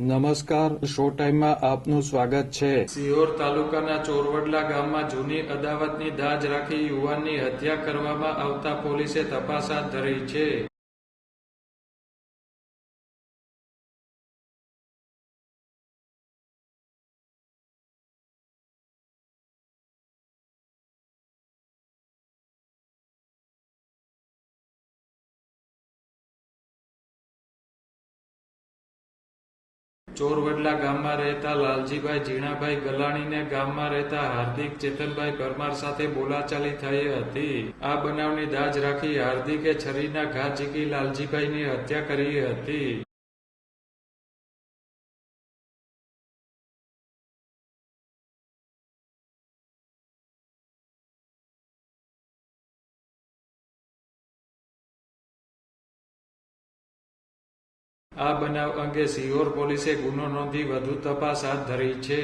નમસ્કાર, શો ટાઈમમાં આપનું સ્વાગત છે। સિહોર તાલુકાના ચોરવડલા ગામમાં જૂની અદાવતની દાજ રાખી યુવાનની હત્યા કરવામાં આવતા પોલીસે તપાસ હાથ ધરી છે। ચોરવડલા ગામમાં રહેતા લાલજીભાઈ ઝીણાભાઈ ગલાણીને ગામમાં રહેતા હાર્દિક ચેતનભાઈ પરમાર સાથે બોલાચાલી થઈ હતી। આ બનાવની દાજ રાખી હાર્દિકે છરીના ઘા ઝીકી લાલજીભાઈની હત્યા કરી હતી। આ બનાવ અંગે સિહોર પોલીસે ગુનો નોંધી વધુ તપાસ હાથ ધરી છે।